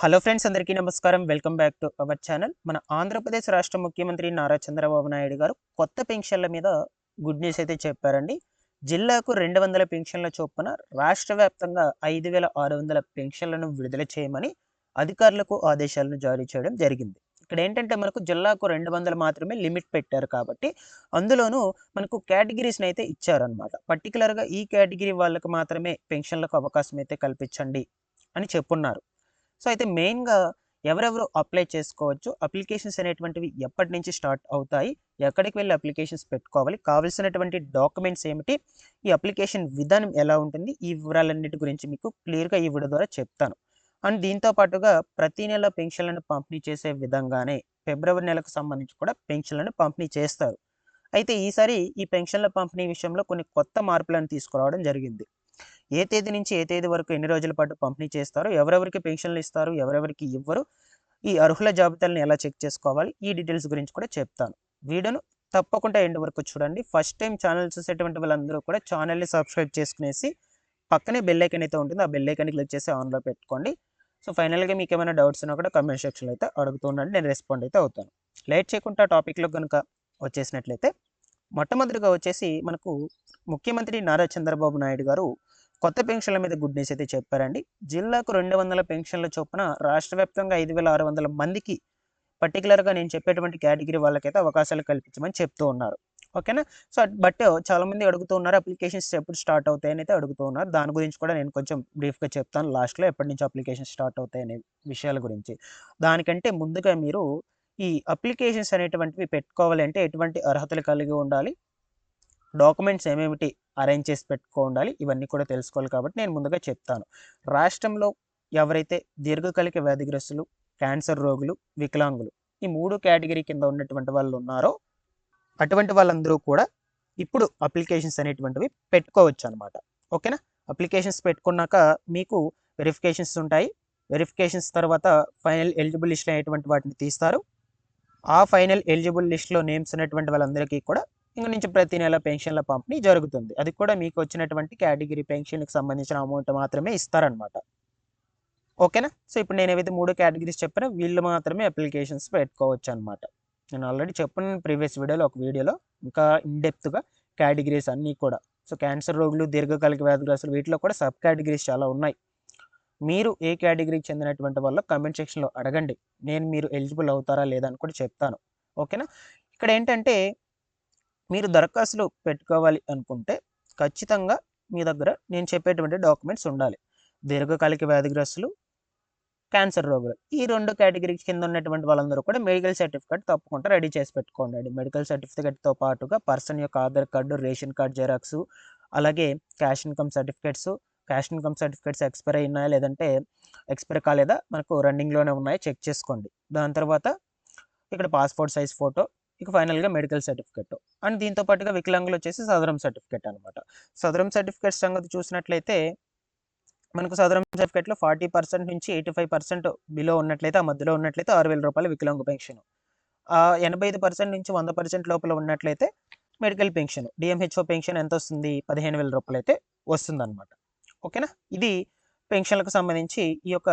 Hello friends, అందరికీ నమస్కారం. Welcome back to our channel. మన ఆంధ్రప్రదేశ్ రాష్ట్ర ముఖ్యమంత్రి నారా చంద్రబాబు నాయుడు గారు కొత్త పెన్షన్ల మీద గుడ్ న్యూస్ అయితే చెప్పారండి. జిల్లాకు 200 పెన్షన్ల చొప్పున రాష్ట్ర వ్యాప్తంగా 5,600 పెన్షన్లను విడుదల చేయమని అధికారులకు ఆదేశాలను జారీ చేయడం జరిగింది. ఇక్కడ ఏంటంటే మనకు జిల్లాకు 200 మాత్రమే లిమిట్ పెట్టారు కాబట్టి అందులోనూ మనకు కేటగిరీస్ని అయితే ఇచ్చారనమాట. పర్టికులర్గా ఈ కేటగిరీ వాళ్ళకి మాత్రమే పెన్షన్లకు అవకాశం అయితే కల్పించండి అని చెప్పున్నారు. సో అయితే మెయిన్గా ఎవరెవరు అప్లై చేసుకోవచ్చు, అప్లికేషన్స్ అనేటువంటివి ఎప్పటి నుంచి స్టార్ట్ అవుతాయి, ఎక్కడికి వెళ్ళి అప్లికేషన్స్ పెట్టుకోవాలి, కావాల్సినటువంటి డాక్యుమెంట్స్ ఏమిటి, ఈ అప్లికేషన్ విధానం ఎలా ఉంటుంది, ఈ వివరాలన్నిటి గురించి మీకు క్లియర్గా ఈ వీడియో ద్వారా చెప్తాను. అండ్ దీంతో పాటుగా ప్రతి నెల పెన్షన్లను పంపిణీ చేసే విధంగానే ఫిబ్రవరి నెలకు సంబంధించి కూడా పెన్షన్లను పంపిణీ చేస్తారు. అయితే ఈసారి ఈ పెన్షన్ల పంపిణీ విషయంలో కొన్ని కొత్త మార్పులను తీసుకురావడం జరిగింది. ఏ తేదీ నుంచి ఏ తేదీ వరకు ఎన్ని రోజుల పాటు పంపిణీ చేస్తారు, ఎవరెవరికి పెన్షన్లు ఇస్తారు, ఎవరెవరికి ఇవ్వరు, ఈ అర్హుల జాబితాలను ఎలా చెక్ చేసుకోవాలి, ఈ డీటెయిల్స్ గురించి కూడా చెప్తాను. వీడియోను తప్పకుండా ఎండ్ వరకు చూడండి. ఫస్ట్ టైం ఛానల్ చూసేటువంటి వాళ్ళందరూ కూడా ఛానల్ని సబ్స్క్రైబ్ చేసుకునేసి పక్కనే బెల్ ఐకాన్ అయితే ఉంటుంది, ఆ బెల్ ఐకాన్ని క్లిక్ చేసి ఆన్లో పెట్టుకోండి. సో ఫైనల్గా మీకు ఏమైనా డౌట్స్ ఉన్నా కూడా కమెంట్ సెక్షన్లో అయితే అడుగుతూ ఉండండి, నేను రెస్పాండ్ అయితే అవుతాను. లేట్ చేయకుండా టాపిక్లో కనుక వచ్చేసినట్లయితే మొట్టమొదటిగా వచ్చేసి మనకు ముఖ్యమంత్రి నారా చంద్రబాబు నాయుడు గారు కొత్త పెన్షన్ల మీద గుడ్ న్యూస్ అయితే చెప్పారండి. జిల్లాకు 200 పెన్షన్ల చొప్పున రాష్ట్ర వ్యాప్తంగా 5,600 మందికి పర్టికులర్గా నేను చెప్పేటువంటి కేటగిరీ వాళ్ళకైతే అవకాశాలు కల్పించమని చెప్తూ ఉన్నారు. ఓకేనా. సో బట్ చాలామంది అడుగుతూ ఉన్నారు అప్లికేషన్స్ ఎప్పుడు స్టార్ట్ అవుతాయని అయితే అడుగుతూ ఉన్నారు. దాని గురించి కూడా నేను కొంచెం బ్రీఫ్గా చెప్తాను లాస్ట్లో, ఎప్పటి నుంచి అప్లికేషన్ స్టార్ట్ అవుతాయనే విషయాల గురించి. దానికంటే ముందుగా మీరు ఈ అప్లికేషన్స్ అనేటువంటివి పెట్టుకోవాలి అంటే ఎటువంటి అర్హతలు కలిగి ఉండాలి, డాక్యుమెంట్స్ ఏమేమిటి అరేంజ్ చేసి పెట్టుకోవాలి, ఇవన్నీ కూడా తెలుసుకోవాలి. కాబట్టి నేను ముందుగా చెప్తాను. రాష్ట్రంలో ఎవరైతే దీర్ఘకాలిక వ్యాధిగ్రస్తులు, క్యాన్సర్ రోగులు, వికలాంగులు ఈ 3 కేటగిరీ కింద ఉన్నటువంటి వాళ్ళు ఉన్నారో అటువంటి వాళ్ళందరూ కూడా ఇప్పుడు అప్లికేషన్స్ అనేటువంటివి పెట్టుకోవచ్చు అనమాట. ఓకేనా. అప్లికేషన్స్ పెట్టుకున్నాక మీకు వెరిఫికేషన్స్ ఉంటాయి. వెరిఫికేషన్స్ తర్వాత ఫైనల్ ఎలిజిబుల్ లిస్ట్ అనేటువంటి వాటిని తీస్తారు. ఆ ఫైనల్ ఎలిజిబుల్ లిస్ట్లో నేమ్స్ ఉన్నటువంటి వాళ్ళందరికీ కూడా ఇంక నుంచి ప్రతి నెల పెన్షన్ల పంపిణీ జరుగుతుంది. అది కూడా మీకు వచ్చినటువంటి కేటగిరీ పెన్షన్కి సంబంధించిన అమౌంట్ మాత్రమే ఇస్తారనమాట. ఓకేనా. సో ఇప్పుడు నేను ఏవైతే 3 కేటగిరీస్ చెప్పానో వీళ్ళు మాత్రమే అప్లికేషన్స్ పెట్టుకోవచ్చు అనమాట. నేను ఆల్రెడీ చెప్పాను ప్రీవియస్ వీడియోలో, ఒక వీడియోలో ఇంకా ఇన్డెప్త్గా కేటగిరీస్ అన్నీ కూడా. సో క్యాన్సర్ రోగులు, దీర్ఘకాలిక వ్యాధిగ్రస్తులు వీటిలో కూడా సబ్ కేటగిరీస్ చాలా ఉన్నాయి. మీరు ఏ కేటగిరీకి చెందినటువంటి వాళ్ళు కమెంట్ సెక్షన్లో అడగండి, నేను మీరు ఎలిజిబుల్ అవుతారా లేదా అని కూడా చెప్తాను. ఓకేనా. ఇక్కడ ఏంటంటే మీరు దరఖాస్తులు పెట్టుకోవాలి అనుకుంటే ఖచ్చితంగా మీ దగ్గర నేను చెప్పేటువంటి డాక్యుమెంట్స్ ఉండాలి. దీర్ఘకాలిక వ్యాధిగ్రస్తులు, క్యాన్సర్ రోగులు ఈ 2 కేటగిరీస్ కింద ఉన్నటువంటి వాళ్ళందరూ కూడా మెడికల్ సర్టిఫికేట్ తప్పకుండా రెడీ చేసి పెట్టుకోండి. మెడికల్ సర్టిఫికేట్తో పాటుగా పర్సన్ యొక్క Aadhaar card, ration card xerox, అలాగే క్యాష్ ఇన్కమ్ సర్టిఫికేట్స్ ఎక్స్పైర్ అయినాయా లేదంటే ఎక్స్పైర్ కాలేదా, మనకు రన్నింగ్లోనే ఉన్నాయా చెక్ చేసుకోండి. దాని తర్వాత ఇక్కడ పాస్పోర్ట్ సైజ్ ఫోటో, ఇక ఫైనల్గా మెడికల్ సర్టిఫికేట్. అండ్ దీంతో పాటుగా వికలాంగులు వచ్చేసి సదరం సర్టిఫికేట్ అనమాట. సదరం సర్టిఫికేట్ సంగతి చూసినట్లయితే మనకు సదరం సర్టిఫికేట్లో 40% నుంచి 85% బిలో ఉన్నట్లయితే, ఆ మధ్యలో ఉన్నట్లయితే 6,000 రూపాయలు వికలాంగ పెన్షన్, 85% నుంచి 100% లోపల ఉన్నట్లయితే మెడికల్ పెన్షన్, డిఎంహెచ్ఓ పెన్షన్ ఎంత వస్తుంది, 15,000 రూపాయలు అయితే వస్తుందన్నమాట. ఓకేనా. ఇది పెన్షన్లకు సంబంధించి ఈ యొక్క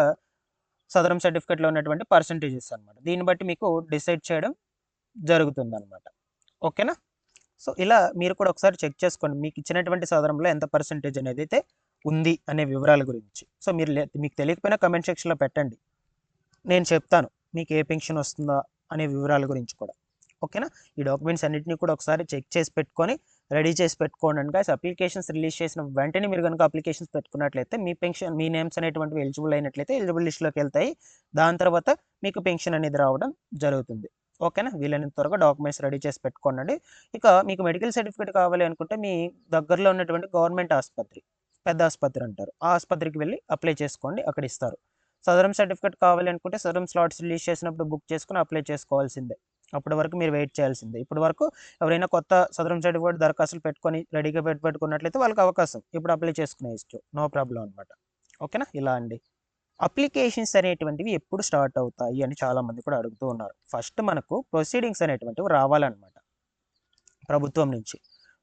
సదరం సర్టిఫికేట్లో ఉన్నటువంటి పర్సంటేజెస్ అనమాట. దీన్ని బట్టి మీకు డిసైడ్ చేయడం జరుగుతుందన్నమాట. ఓకేనా. సో ఇలా మీరు కూడా ఒకసారి చెక్ చేసుకోండి, మీకు ఇచ్చినటువంటి సదరంలో ఎంత పర్సంటేజ్ అనేది అయితే ఉంది అనే వివరాల గురించి. సో మీకు తెలియకపోయినా కమెంట్ సెక్షన్లో పెట్టండి, నేను చెప్తాను మీకు ఏ పెన్షన్ వస్తుందా అనే వివరాల గురించి కూడా. ఓకేనా. ఈ డాక్యుమెంట్స్ అన్నింటినీ కూడా ఒకసారి చెక్ చేసి పెట్టుకొని రెడీ చేసి పెట్టుకోండి. కనుక అప్లికేషన్స్ రిలీజ్ చేసిన వెంటనే మీరు కనుక అప్లికేషన్స్ పెట్టుకున్నట్లయితే మీ పెన్షన్, మీ నేమ్స్ అనేటువంటివి ఎలిజిబుల్ అయినట్లయితే ఎలిజిబుల్ లిస్ట్లోకి వెళ్తాయి. దాని తర్వాత మీకు పెన్షన్ అనేది రావడం జరుగుతుంది. ఓకేనా. వీలైనంత త్వరగా డాక్యుమెంట్స్ రెడీ చేసి పెట్టుకోండి. ఇక మీకు మెడికల్ సర్టిఫికేట్ కావాలి అనుకుంటే మీ దగ్గరలో ఉన్నటువంటి గవర్నమెంట్ ఆసుపత్రి, పెద్ద ఆసుపత్రి అంటారు, ఆ ఆసుపత్రికి వెళ్ళి అప్లై చేసుకోండి, అక్కడ ఇస్తారు. సదరం సర్టిఫికేట్ కావాలి అనుకుంటే సదరం స్లాట్స్ రిలీజ్ చేసినప్పుడు బుక్ చేసుకుని అప్లై చేసుకోవాల్సిందే. అప్పటి వరకు మీరు వెయిట్ చేయాల్సిందే. ఇప్పటి వరకు ఎవరైనా కొత్త సదరం సర్టిఫికేట్ దరఖాస్తులు పెట్టుకొని రెడీగా పెట్టుకున్నట్లయితే వాళ్ళకి అవకాశం ఇప్పుడు అప్లై చేసుకునే ఇష్టం, నో ప్రాబ్లం అనమాట. ఓకేనా. ఇలా అండి. అప్లికేషన్స్ అనేటువంటివి ఎప్పుడు స్టార్ట్ అవుతాయి అని చాలామంది కూడా అడుగుతూ ఉన్నారు. ఫస్ట్ మనకు ప్రొసీడింగ్స్ అనేటువంటివి రావాలన్నమాట ప్రభుత్వం నుంచి.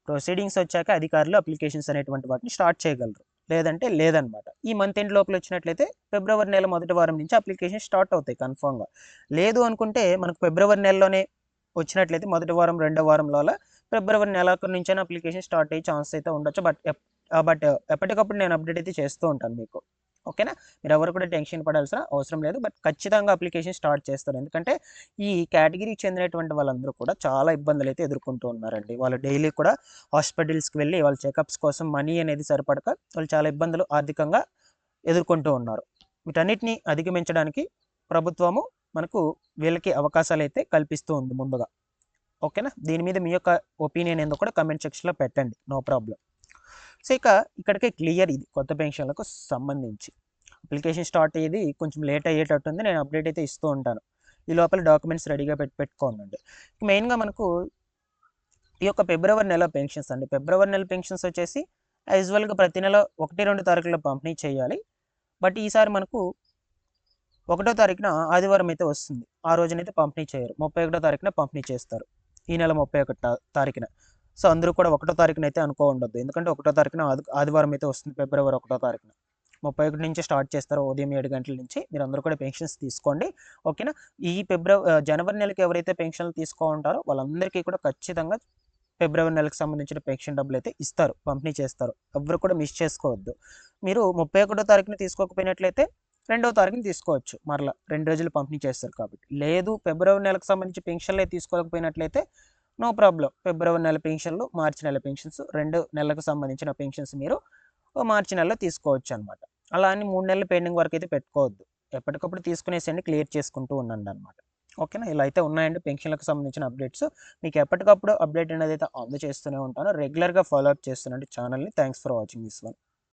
ప్రొసీడింగ్స్ వచ్చాక అధికారులు అప్లికేషన్స్ అనేటువంటి వాటిని స్టార్ట్ చేయగలరు. లేదంటే లేదనమాట. ఈ మంత్ ఎండ్ లోపల వచ్చినట్లయితే ఫిబ్రవరి నెల మొదటి వారం నుంచి అప్లికేషన్ స్టార్ట్ అవుతాయి కన్ఫర్మ్‌గా. లేదు అనుకుంటే మనకు ఫిబ్రవరి నెలలోనే వచ్చినట్లయితే మొదటి వారం, రెండో వారంలోల ఫిబ్రవరి నెలాఖరు నుంచైనా అప్లికేషన్ స్టార్ట్ అయ్యే ఛాన్స్ అయితే ఉండొచ్చు. బట్ ఎప్పటికప్పుడు నేను అప్డేట్ అయితే చేస్తూ ఉంటాను మీకు. ఓకేనా? మీరెవరు కూడా టెన్షన్ పడాల్సిన అవసరం లేదు. బట్ ఖచ్చితంగా అప్లికేషన్ స్టార్ట్ చేస్తారు. ఎందుకంటే ఈ కేటగిరీకి చెందినటువంటి వాళ్ళందరూ కూడా చాలా ఇబ్బందులైతే ఎదుర్కొంటూ ఉన్నారండి. వాళ్ళు డైలీ కూడా హాస్పిటల్స్‌కి వెళ్ళి వాళ్ళ చెకప్స్ కోసం మనీ అనేది సరిపడక వాళ్ళు చాలా ఇబ్బందులు ఆర్థికంగా ఎదుర్కొంటూ ఉన్నారు. వీటన్నిటిని అధిగమించడానికి ప్రభుత్వము మనకు వీళ్ళకి అవకాశాలైతే కల్పిస్తూ ఉంది ముందుగా. ఓకేనా? దీని మీద మీ యొక్క ఒపీనియన్ ఏందో కూడా కామెంట్ సెక్షన్‌లో పెట్టండి. No problem. సో, ఇక్కడికే క్లియర్ ఇది కొత్త పెన్షన్‌లకు సంబంధించి. అప్లికేషన్ స్టార్ట్ అయ్యేది కొంచెం లేట్ అయ్యేటట్టుంది. నేను అప్డేట్ అయితే ఇస్తూ ఉంటాను. ఈ లోపల డాక్యుమెంట్స్ రెడీగా పెట్టుకోండి. మెయిన్‌గా మనకు ఈ యొక్క ఫిబ్రవరి నెల పెన్షన్స్ అండి. ఫిబ్రవరి నెల పెన్షన్స్ వచ్చేసి యూజువల్‌గా ప్రతి నెల 1, 2 తారీఖుల్లో పంపిణీ చేయాలి. బట్ ఈసారి మనకు 1 తారీఖున ఆదివారం అయితే వస్తుంది. ఆ రోజునైతే పంపిణీ చేయరు. 31 తారీఖున పంపిణీ చేస్తారు. ఈ నెల 31 తారీఖున. సో, అందరూ కూడా 1 తారీఖున అయితే ఉండొద్దు. ఎందుకంటే 1 తారీఖున ఆదివారం అయితే వస్తుంది ఫిబ్రవరి 1 తారీఖున. 31 నుంచి స్టార్ట్ చేస్తారు ఉదయం 7 గంటల నుంచి. మీరందరూ కూడా పెన్షన్స్ తీసుకోండి. ఓకేనా? ఈ జనవరి నెలకి ఎవరైతే పెన్షన్లు ఉంటారో వాళ్ళందరికీ కూడా ఖచ్చితంగా ఫిబ్రవరి నెలకు సంబంధించిన పెన్షన్ డబ్బులైతే ఇస్తారు. పంపిణీ చేస్తారు. ఎవ్వరు కూడా మిస్ చేసుకోవద్దు. మీరు 31 తారీఖున తీసుకోకపోయినట్లయితే 2వ తారీఖున తీసుకోవచ్చు. మరలా 2 రోజులు పంపిణీ చేస్తారు కాబట్టి. లేదు ఫిబ్రవరి నెలకు సంబంధించి పెన్షన్లే తీసుకోకపోయినట్లయితే నో ప్రాబ్లమ్. ఫిబ్రవరి నెల పెన్షన్లు, మార్చి నెల పెన్షన్స్ 2 నెలలకు సంబంధించిన పెన్షన్స్ మీరు మార్చి నెలలో తీసుకోవచ్చనమాట. అలా అని 3 నెలలు పెండింగ్ వరకు అయితే పెట్టుకోవద్దు. ఎప్పటికప్పుడు తీసుకునేసేయండి. క్లియర్ చేసుకుంటూ ఉండండనమాట. ఓకేనా? ఇలా అయితే ఉన్నాయండి పెన్షన్‌లకు సంబంధించిన అప్డేట్స్. మీకు ఎప్పటికప్పుడు అప్డేట్ అనేది అయితే అందజేస్తూనే ఉంటాను. రెగ్యులర్‌గా ఫాలో అప్ చేస్తుండండి ఛానల్‌ని. Thanks for watching this one.